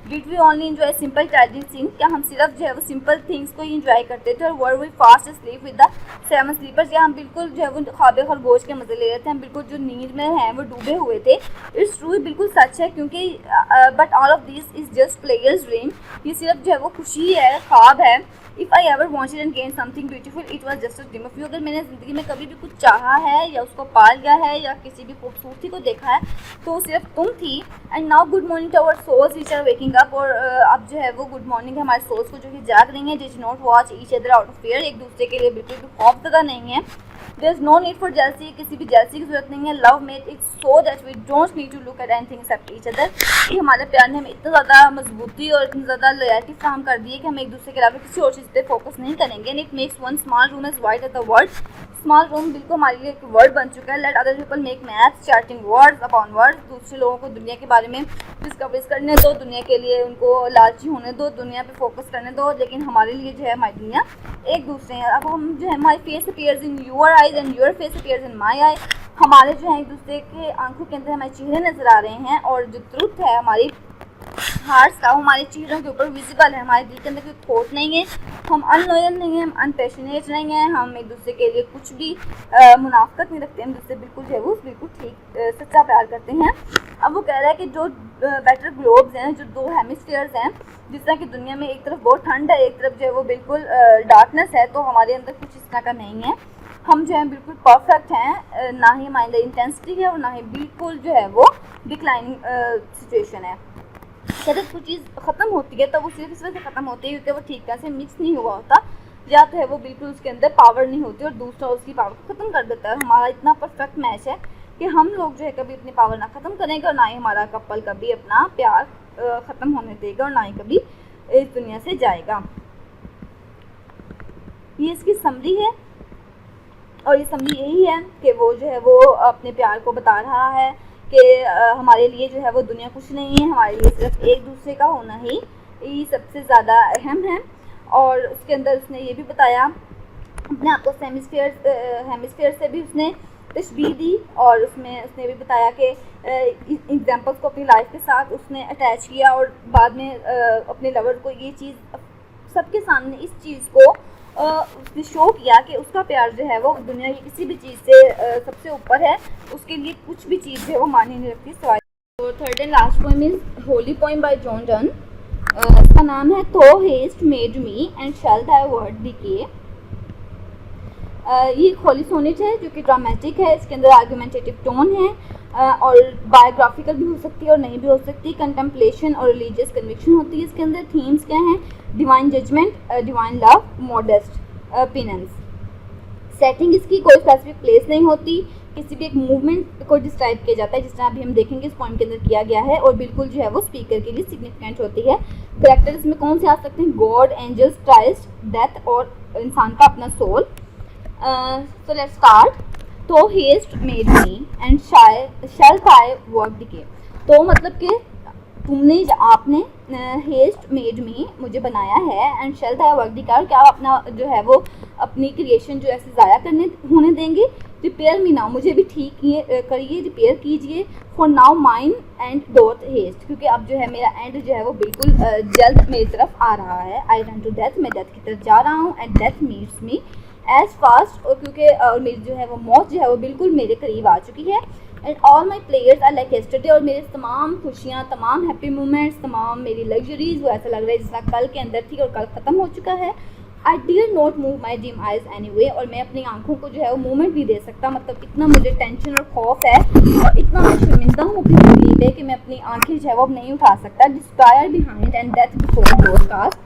Did we only enjoy simple childish things, क्या हम सिर्फ जो है वो सिंपल थिंग्स को ही इंजॉय करते थे। और were we fast sleep with the 7 sleepers, या हम बिल्कुल जो है वो ख्वाब खरगोश के मज़े ले रहे थे, हम बिल्कुल जो नींद में हैं वो डूबे हुए थे। इट्स ट्रू, बिल्कुल सच है, क्योंकि but all of this is just players dream, ये सिर्फ जो है वो खुशी है, ख्वाब है। If I ever wanted and gain something beautiful it was just a dream of you, अगर मैंने ज़िंदगी में कभी भी कुछ चाहा है या उसको पा लिया है या किसी भी खूबसूरती को देखा है तो सिर्फ तुम थी। And now good morning to our souls which are waking up, और अब जो है वो गुड मॉर्निंग है हमारे सोल्स को जो कि जाग रही हैं। Did not watch each other out of fear, एक दूसरे के लिए बिल्कुल भी खौफ ज़दा नहीं है। There is no need for jealousy, किसी भी जेलसी की जरूरत नहीं है। Love made it so that we don't need to look at anything except each other, कि हमारे प्यार ने हमें इतना ज़्यादा मजबूती और इतनी ज़्यादा लॉयल्टी फ्राहम कर दी है कि हम एक दूसरे के अलावा किसी और चीज़ पे फोकस नहीं करेंगे। And it makes one small room as wide as the world, small room बिल्कुल हमारे लिए एक वर्ड बन चुका है। Let other people make maths charting words upon words, दूसरे लोगों को दुनिया के बारे में डिस्कवरीज करने दो, दुनिया के लिए उनको लालची होने दो, दुनिया पे फोकस करने दो, लेकिन हमारे लिए जो है हमारी दुनिया एक दूसरे हैं। अब हम जो है my face appears in your eyes and your face appears in my eye, हमारे जो है एक दूसरे के आंखों के अंदर हमारे चेहरे नज़र आ रहे हैं, और जो ट्रुथ है हमारी हार्ट्स का हमारे चेहरों के ऊपर विजिबल है। हमारे दिल के अंदर कोई खोट नहीं है, हम अनलॉयल नहीं हैं, हम अनपैशनेट नहीं हैं, हम एक दूसरे के लिए कुछ भी मुनाफकत नहीं रखते हैं, हम दूसरे बिल्कुल जो है वो बिल्कुल ठीक सच्चा प्यार करते हैं। अब वो कह रहा है कि जो बेटर ग्लोब्स हैं, जो दो हेमिस्फीयर्स हैं, जिस तरह की दुनिया में एक तरफ बहुत ठंड है, एक तरफ जो है वो बिल्कुल डार्कनेस है, तो हमारे अंदर कुछ इस तरह का नहीं है। हम जो है बिल्कुल परफेक्ट हैं, ना ही हमारे अंदर इंटेंसिटी है और ना ही बिल्कुल जो है वो डिक्लाइनिंग सिचुएशन है। जब कोई चीज़ ख़त्म होती है तो वो सिर्फ इस वजह से ख़त्म होती है क्योंकि वो ठीक तरह से मिक्स नहीं हुआ होता, या तो है वो बिल्कुल उसके अंदर पावर नहीं होती और दूसरा उसकी पावर को ख़त्म कर देता है। हमारा इतना परफेक्ट मैच है कि हम लोग जो है कभी अपनी पावर ना ख़त्म करेंगे और ना ही हमारा कपल कभी अपना प्यार ख़त्म होने देगा और ना ही कभी इस दुनिया से जाएगा। ये इसकी समरी है, और ये समरी यही है कि वो जो है वो अपने प्यार को बता रहा है कि हमारे लिए जो है वो दुनिया कुछ नहीं है, हमारे लिए सिर्फ एक दूसरे का होना ही सबसे ज़्यादा अहम है। और उसके अंदर उसने ये भी बताया, अपने आप को हेमिस्फीयर से भी उसने तशबीह दी, और उसने भी बताया कि एग्जांपल्स को अपनी लाइफ के साथ उसने अटैच किया, और बाद में अपने लवर को ये चीज़ सबके सामने इस चीज़ को उसने शो किया कि उसका प्यार जो है वो दुनिया की किसी भी चीज़ से सबसे ऊपर है, उसके लिए कुछ भी चीज़ है वो मानी नहीं रखती सवाल। तो third and last poem is holy poem by John Donne. इसका नाम है thou hast made me and shall thy word decay. ये एक होली सोनेट है जो कि ड्रामेटिक है, इसके अंदर आर्गुमेंटेटिव टोन है, और बायोग्राफिकल भी हो सकती है और नहीं भी हो सकती, कंटेम्पलेशन और रिलीजियस कन्विक्शन होती है। इसके अंदर थीम्स क्या हैं? Divine judgment, divine love, modest penance. Setting इसकी कोई स्पेसिफिक प्लेस नहीं होती, किसी भी एक मूवमेंट को डिस्क्राइब किया जाता है जिस तरह अभी हम देखेंगे इस पॉइंट के अंदर किया गया है, और बिल्कुल जो है वो स्पीकर के लिए सिग्निफिकेंट होती है। कैरेक्टर इसमें कौन से आ सकते हैं? गॉड, एंजल्स, क्राइस्ट, डेथ और इंसान का अपना soul. So let's start. Thou hast made me and shall thy work decay. तो मतलब कि आपने हेस्ट मेड मी मुझे बनाया है, and shall thy work decay, और क्या अपना जो है वो अपनी क्रिएशन जो ऐसे ज़ाया होने देंगे? रिपेयर मी नाउ, मुझे भी ठीक करिए, रिपेयर कीजिए। For now mine end doth haste, क्योंकि अब जो है मेरा एंड जो है वो बिल्कुल जल्द मेरी तरफ आ रहा है। आई रन टू डेथ, मैं डेथ की तरफ जा रहा हूँ, and death meets me as fast, और क्योंकि मेरी जो है वो मौत जो है वो बिल्कुल मेरे करीब आ चुकी है। And all my players are like yesterday, और मेरे तमाम खुशियाँ, तमाम हैप्पी मोमेंट्स, तमाम मेरी लग्जरीज वो ऐसा लग रहा है जिस तरह कल के अंदर थी और कल ख़त्म हो चुका है। I dare not move my dream eyes any way, और मैं अपनी आंखों को जो है वो मूवमेंट भी दे सकता, मतलब इतना मुझे टेंशन और खौफ है और इतना मैं शर्मिंदा हूँ अपनी ज़िंदगी पे कि मैं अपनी आंखें जो है वो अब नहीं उठा सकता। Despair behind and death before broadcast,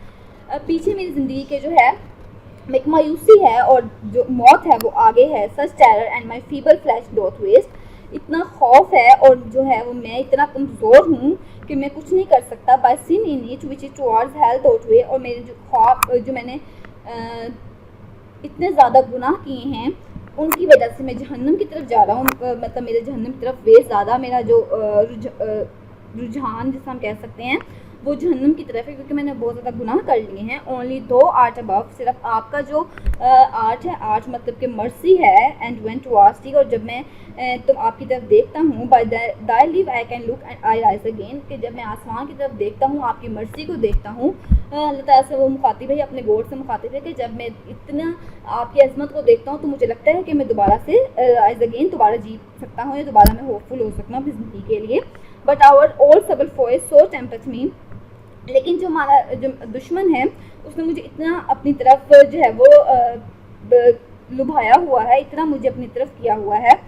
पीछे मेरी ज़िंदगी के जो है एक मायूसी है और जो मौत है वो आगे है। Such terror and my feeble flesh doth waste, इतना खौफ है और जो है वो मैं इतना कमज़ोर हूँ कि मैं कुछ नहीं कर सकता। By sin in it which is towards hell doth weigh, और मेरे जो ख्वाब जो मैंने इतने ज़्यादा गुनाह किए हैं उनकी वजह से मैं जहन्नम की तरफ जा रहा हूँ, मतलब मेरे जहन्नम की तरफ वे ज़्यादा मेरा जो रुझान जिसे हम कह सकते हैं वो जहन्नम की तरफ है, क्योंकि मैंने बहुत ज़्यादा गुनाह कर लिए हैं। ओनली दो आर्ट अबव, सिर्फ आपका जो आर्ट है, आर्ट मतलब कि मर्सी है, एंड वेन टुवर्ड्स दी, और जब मैं तो आपकी तरफ देखता हूँ, by thy live I can look and I rise again, कि जब मैं आसमान की तरफ देखता हूँ, आपकी मर्सी को देखता हूँ। अल्लाह ताला से वो मुखातिब है, अपने गॉड से मुखातिब है कि जब मैं इतना आपकी अजमत को देखता हूँ तो मुझे लगता है कि मैं दोबारा से राइज अगेन दोबारा जी सकता हूँ, या दोबारा मैं होपफुल हो सकता हूँ अपनी ज़िंदगी के लिए। बट आवर ओल्ड सबल फॉय सो टेम्पट मी, लेकिन जो हमारा जो दुश्मन है उसने मुझे इतना अपनी तरफ जो है वो लुभाया हुआ है, इतना मुझे अपनी तरफ किया हुआ है,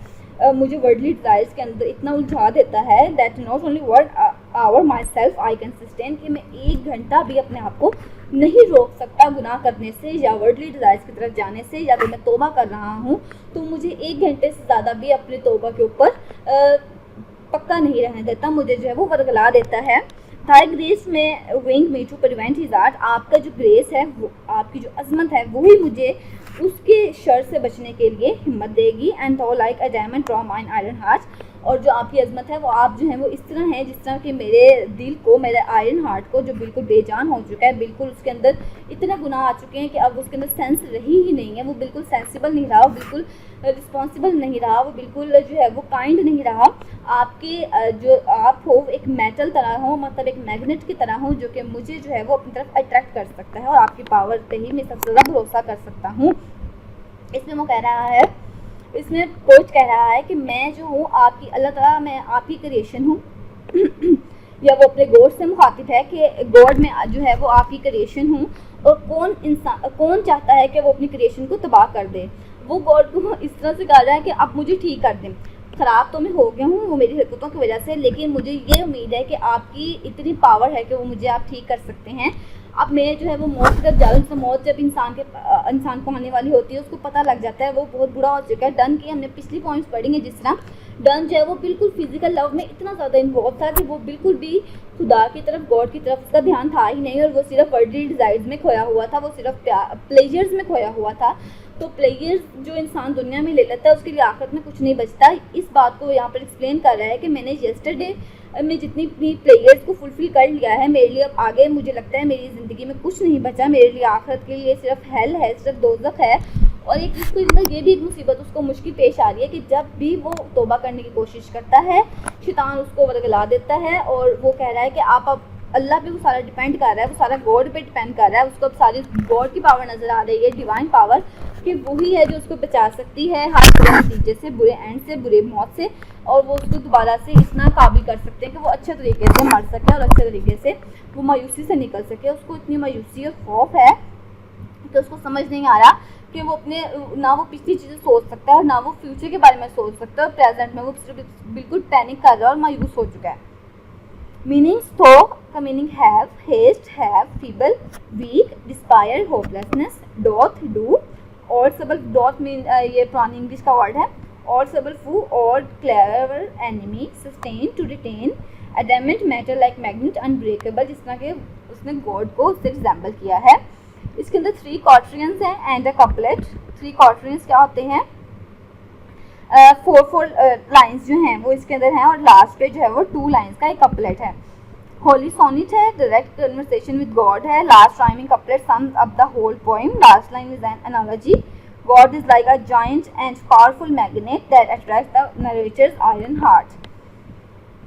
मुझे वर्डली डिज़ायर्स के अंदर इतना उलझा देता है that not only word hour myself I can sustain, कि मैं 1 घंटा भी अपने आप को नहीं रोक सकता गुनाह करने से या वर्ल्डली डिज़ायर्स की तरफ जाने से, या तो मैं तौबा कर रहा हूँ तो मुझे 1 घंटे से ज़्यादा भी अपनी तौबा के ऊपर पक्का नहीं रहने देता, मुझे जो है वो वरगला देता है। Thy grace may wing me to prevent his art, आपका जो ग्रेस है, वो आपकी जो अजमत है, वही मुझे उसके शर से बचने के लिए हिम्मत देगी। एंड थो like a diamond draw mine iron heart, और जो आपकी अजमत है वो आप जो है वो इस तरह है जिस तरह कि मेरे दिल को, मेरे आयरन हार्ट को जो बिल्कुल बेजान हो चुका है, बिल्कुल उसके अंदर इतने गुनाह आ चुके हैं कि अब उसके अंदर सेंस रही ही नहीं है, वो बिल्कुल सेंसिबल नहीं रहा, वो बिल्कुल रिस्पॉन्सिबल नहीं रहा, वो बिल्कुल जो है वो काइंड नहीं रहा। आपके जो आप हो एक मेटल तरह हो, मतलब एक मैग्नेट की तरह हो, जो कि मुझे जो है वो अपनी तरफ अट्रैक्ट कर सकता है और आपकी पावर पे ही मैं सबसे ज़्यादा भरोसा कर सकता हूँ। इसमें वो कह रहा है, इसमें पोएट कह रहा है कि मैं जो हूँ आपकी, अल्लाह ताला मैं आपकी क्रिएशन हूँ या वो अपने गॉड से मुखातिब है कि गॉड में जो है वो आपकी क्रिएशन हूँ, और कौन चाहता है कि वो अपनी क्रिएशन को तबाह कर दे। वो गॉड को इस तरह से कहा रहा है कि अब मुझे ठीक कर दें, ख़राब तो मैं हो गया हूँ वो मेरी हरकतों की वजह से, लेकिन मुझे ये उम्मीद है कि आपकी इतनी पावर है कि वो मुझे आप ठीक कर सकते हैं। अब मैं जो है वो मौत की तरफ जा रहा हूँ, तो मौत जब इंसान को आने वाली होती है उसको पता लग जाता है वो बहुत बुरा हो चुका है। डन की हमने पिछली पॉइंट्स पढ़ी हैं, जिस तरह डन जो है वो बिल्कुल फिजिकल लव में इतना ज़्यादा इन्वॉल्व था कि वो बिल्कुल भी खुदा की तरफ, गॉड की तरफ उसका ध्यान था ही नहीं, और वो सिर्फ वर्ल्डली डिज़ायर्स में खोया हुआ था, वो सिर्फ प्लेजर्स में खोया हुआ था। तो प्लेयर्स जो इंसान दुनिया में ले लेता है उसके लिए आखिरत में कुछ नहीं बचता। इस बात को यहाँ पर एक्सप्लेन कर रहा है कि मैंने येस्टरडे में जितनी भी प्लेयर्स को फुलफिल कर लिया है, मेरे लिए अब आगे मुझे लगता है मेरी ज़िंदगी में कुछ नहीं बचा, मेरे लिए आखिरत के लिए सिर्फ हेल है, सिर्फ दोज़ख है। और एक इसको अंदर ये भी एक मुसीबत उसको मुश्किल पेश आ रही है कि जब भी वो तौबा करने की कोशिश करता है, शैतान उसको वरगला देता है, और वो कह रहा है कि आप अब अल्लाह पे वो सारा डिपेंड कर रहा है, वो सारा गॉड पे डिपेंड कर रहा है, उसको अब सारी गॉड की पावर नज़र आ रही है, डिवाइन पावर, कि वही है जो उसको बचा सकती है हर बुरे नतीजे से, बुरे एंड से, बुरे मौत से, और वो उसको दोबारा से इतना काबिल कर सकते हैं कि वो अच्छे तरीके से मर सके और अच्छे तरीके से वो मायूसी से निकल सके। उसको इतनी मायूसी और खौफ है कि उसको समझ नहीं आ रहा कि वो अपने, ना वो पिछली चीज़ें सोच सकता है और ना वो फ्यूचर के बारे में सोच सकता है, और प्रेजेंट में वो बिल्कुल पैनिक कर रहा है और मायूस हो चुका है। मीनिंग्स तो का meaning have, haste, have, feeble, weak, despair, hopelessness, doth, do, और सबल, डॉट मीन ये पुरानी इंग्लिश का वर्ड है, और सबल फू, और clever, enemy, sustain, to retain, adamant, matter like magnet, unbreakable, जिस तरह के उसने गॉड को उससे रिजेंबल किया है। इसके अंदर 3 क्वार्टरियंस हैं एंड अ कपलेट। 3 क्वार्टरियंस क्या होते हैं? 4 लाइन्स जो हैं वो इसके अंदर हैं, और लास्ट पे जो है वो 2 लाइन्स का एक कपलेट है। होली सोनिट है, डायरेक्ट कन्वर्सेशन विद गॉड है, last rhyming couplet sums up the whole poem, last line is an analogy, God is like a giant and powerful magnet that attracts the narrator's iron heart.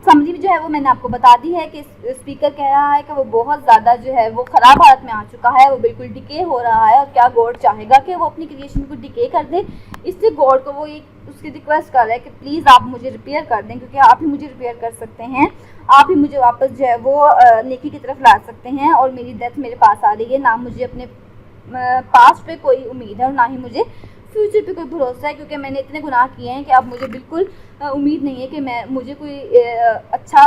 Summary जो है वो मैंने आपको बता दी है कि speaker कह रहा है कि वो बहुत ज़्यादा जो है वो ख़राब हालत में आ चुका है, वो बिल्कुल डिके हो रहा है, और क्या गॉड चाहेगा कि वो अपनी क्रिएशन को डिके कर दे। इसलिए गॉड को वो एक उसकी रिक्वेस्ट कर रहा है कि प्लीज़ आप मुझे रिपेयर कर दें, क्योंकि आप ही मुझे रिपेयर कर सकते हैं, आप ही मुझे वापस जो है वो नेकी की तरफ ला सकते हैं, और मेरी डेथ मेरे पास आ रही है, ना मुझे अपने पास्ट पे कोई उम्मीद है और ना ही मुझे फ्यूचर पे कोई भरोसा है, क्योंकि मैंने इतने गुनाह किए हैं कि अब मुझे बिल्कुल उम्मीद नहीं है कि मुझे कोई अच्छा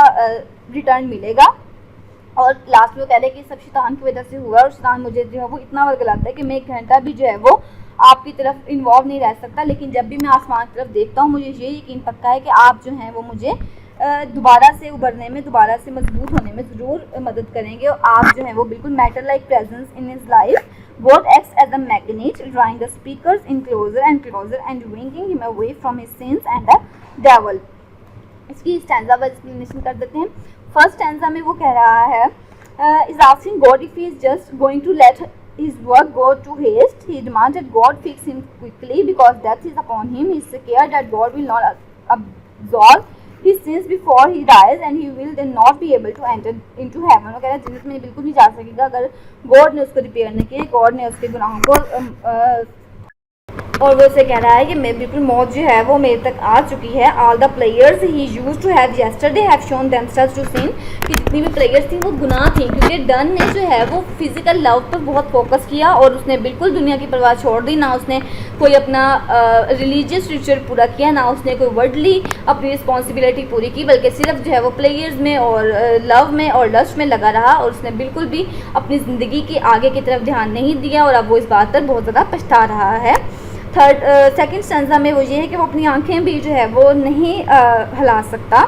रिटर्न मिलेगा। और लास्ट में वो कह रहे हैं कि सब शैतान की वजह से हुआ, और शैतान मुझे जो है वो इतना वर्गलाता है कि मैं 1 घंटा भी जो है वो आपकी तरफ इन्वॉल्व नहीं रह सकता, लेकिन जब भी मैं आसमान की तरफ देखता हूँ मुझे ये यकीन पक्का है कि आप जो हैं वो मुझे दोबारा से उभरने में, दोबारा से मजबूत होने में ज़रूर मदद करेंगे, और आप जो हैं वो बिल्कुल matter like presence in his life, God acts as a magnet, drawing the speakers in closer and winging him away from his sins and the devil. इसकी स्टैंजा वाइज एक्सप्लेनेशन कर देते हैं। फर्स्ट स्टैंजा में वो कह रहा है, is asking God if he is just going to let his work go to waste. He demands that God fix him quickly because death is upon him. He is scared that God will not absolve his sins before he dies and he will then not be able to enter into heaven. वो कह रहा है जन्नत में बिल्कुल नहीं जा सकेगा अगर गॉड ने उसको रिपेयर नहीं किया, गॉड ने उसके गुनाहों को और वो उसे कह रहा है कि मैं बिल्कुल मौत जो है वो मेरे तक आ चुकी है। All the players he used to have yesterday have shown themselves to sin, कि जितनी भी प्लेयर्स थी वो गुनाह थी, क्योंकि डन ने जो है वो फिजिकल लव पर बहुत फोकस किया और उसने बिल्कुल दुनिया की परवाह छोड़ दी। ना उसने कोई अपना रिलीजियस रिचुअल पूरा किया, ना उसने कोई वर्डली अपनी रिस्पॉन्सिबिलिटी पूरी की, बल्कि सिर्फ जो है वो प्लेयर्स में और लव में और लस्ट में लगा रहा और उसने बिल्कुल भी अपनी ज़िंदगी के आगे की तरफ ध्यान नहीं दिया और अब वो इस बात पर बहुत ज़्यादा पछता रहा है। सेकंड स्टैंजा में वो ये है कि वो अपनी आंखें भी जो है वो नहीं हिला सकता,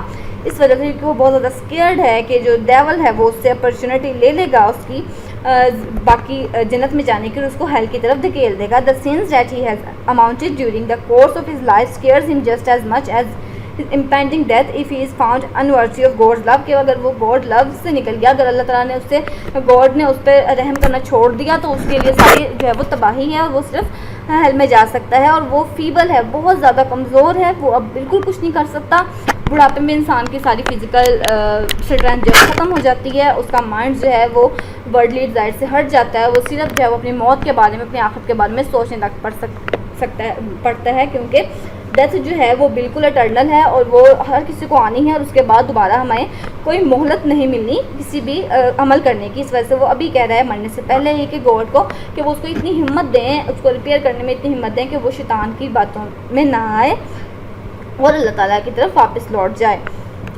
इस वजह से कि वो बहुत ज़्यादा स्केयर्ड है कि जो डेवल है वो उससे अपॉर्चुनिटी ले लेगा उसकी बाकी जन्नत में जाने के, उसको हेल की तरफ धकेल देगा। The sins that he has amounted during the course of his life scares him just as much as his impending death if he is found unworthy of God's love, कि अगर वो गॉड लव से निकल गया, अगर अल्लाह ताला ने उससे गॉड ने उस पर रहम करना छोड़ दिया तो उसके लिए सारी जो है वो तबाही है और वो सिर्फ हेल में जा सकता है। और वो फीबल है, बहुत ज़्यादा कमज़ोर है, वो अब बिल्कुल कुछ नहीं कर सकता। बुढ़ापे में इंसान की सारी फिजिकल स्ट्रेंथ जो है ख़त्म हो जाती है, उसका माइंड जो है वो वर्ल्डली डिज़ायर से हट जाता है, वो सिर्फ जो है वो अपनी मौत के बारे में, अपनी आखिरत के बारे में सोचने तक पड़ता है क्योंकि डेथ जो है वो बिल्कुल एटर्नल है और वो हर किसी को आनी है और उसके बाद दोबारा हमें कोई मोहलत नहीं मिलनी किसी भी अमल करने की। इस वजह से वो अभी कह रहा है मरने से पहले ही कि गॉड को कि वो उसको इतनी हिम्मत दें, उसको रिपेयर करने में इतनी हिम्मत दें कि वो शैतान की बातों में ना आए और अल्लाह ताला की तरफ वापस लौट जाए।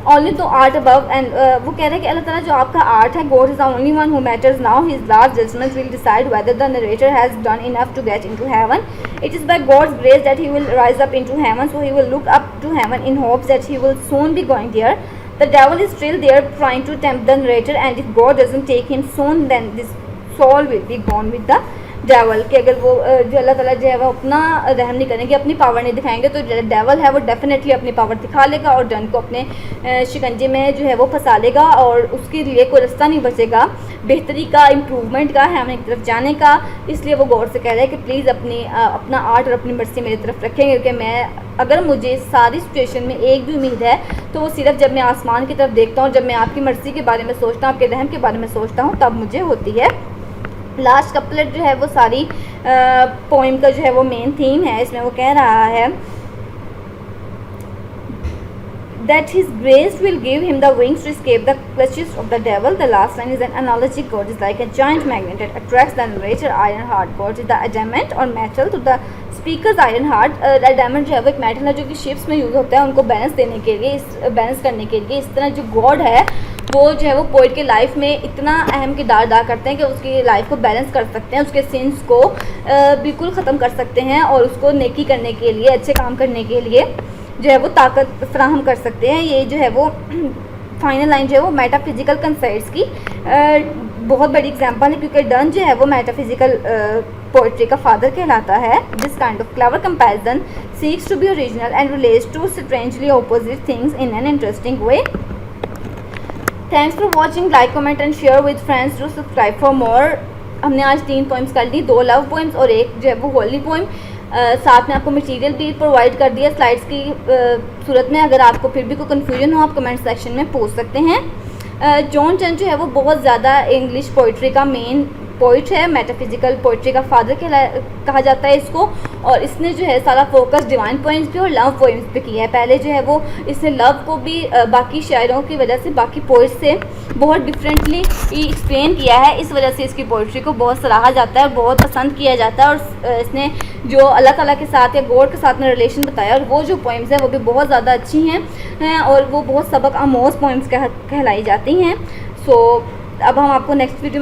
ओनली तो आर्ट अबव एंड वो कह रहे हैं कि अल्लाह ताला जो आपका आर्ट है, God is the only one who matters now, his last judgment will decide whether the narrator has done enough to get into heaven. It is by God's grace that he will rise up into heaven, so he will look up to heaven in hopes that he will soon be going there. The devil is still there trying to tempt the narrator, and if God doesn't take him soon, then this soul will be gone with the devil, कि अगर वो जो अल्लाह ताला जो है वो अपना रहम नहीं करेंगे, अपनी पावर नहीं दिखाएंगे, तो जो डेवल है वो डेफिनेटली अपनी पावर दिखा लेगा और डन को अपने शिकंजे में जो है वो फंसा लेगा और उसके लिए कोई रास्ता नहीं बचेगा बेहतरी का, इम्प्रूवमेंट का, है हमें एक तरफ जाने का। इसलिए वो गौर से कह रहे हैं कि प्लीज़ अपना आर्ट और अपनी मर्जी मेरी तरफ रखेंगे, क्योंकि मैं अगर मुझे सारी सिचुएशन में एक भी उम्मीद है तो वो सिर्फ जब मैं आसमान की तरफ देखता हूँ, जब मैं आपकी मर्ज़ी के बारे में सोचता हूँ, आपके रहम के बारे में सोचता हूँ, तब मुझे होती है। लास्ट कपलेट जो है वो सारी पोइम का जो है वो मेन थीम है। इसमें वो कह रहा है that his grace will give him the wings to escape the clutches of the devil. The last line is an analogy. God is like a giant magnet that attracts the narrator iron heart. God is the adamant or metal to the speaker's iron heart. Adamant जो है वो एक metal है जो कि ships में use होता है उनको बैलेंस देने के लिए, बैलेंस करने के लिए। इस तरह जो गॉड है वो जो है वो पोइट के लाइफ में इतना अहम किरदार अदा करते हैं कि उसकी लाइफ को बैलेंस कर सकते हैं, उसके सिंस को बिल्कुल ख़त्म कर सकते हैं और उसको नेकी करने के लिए, अच्छे काम करने के लिए जो है वो ताकत फ्राहम कर सकते हैं। ये जो है वो फाइनल लाइन जो है वो मेटाफिजिकल कंसेप्ट्स की बहुत बड़ी एग्जांपल है, क्योंकि डन जो है वो मेटाफिजिकल पोइट्री का फादर कहलाता है। This kind of clever comparison seeks to be original and relates to strangely opposite things in an interesting way. Thanks for watching, like comment and share with friends, to subscribe for more. हमने आज 3 poems कर ली, 2 love poems और एक जो है वो Holi poem. साथ में आपको मटेरियल भी प्रोवाइड कर दिया स्लाइड्स की सूरत में। अगर आपको फिर भी कोई कन्फ्यूजन हो आप कमेंट सेक्शन में पूछ सकते हैं। जॉन डन जो है वो बहुत ज़्यादा इंग्लिश पोइट्री का मेन पोइट है, मेटाफिजिकल पोइट्री का फादर कहा जाता है इसको, और इसने जो है सारा फोकस डिवाइन पोइम्स पे और लव पोइम्स पे किया है। पहले जो है वो इसने लव को भी बाकी शायरों की वजह से, बाकी पोइट से बहुत डिफरेंटली एक्सप्लेन किया है। इस वजह से इसकी पोइट्री को बहुत सराहा जाता है, बहुत पसंद किया जाता है। और इसने जो अल्लाह ताला के साथ या गॉड के साथ में रिलेशन बताया, और वो जो पोइम्स हैं वो भी बहुत ज़्यादा अच्छी हैं और वो बहुत सबक आमोज़ पोइम्स कहलाई जाती हैं। सो अब हम आपको नेक्स्ट वीडियो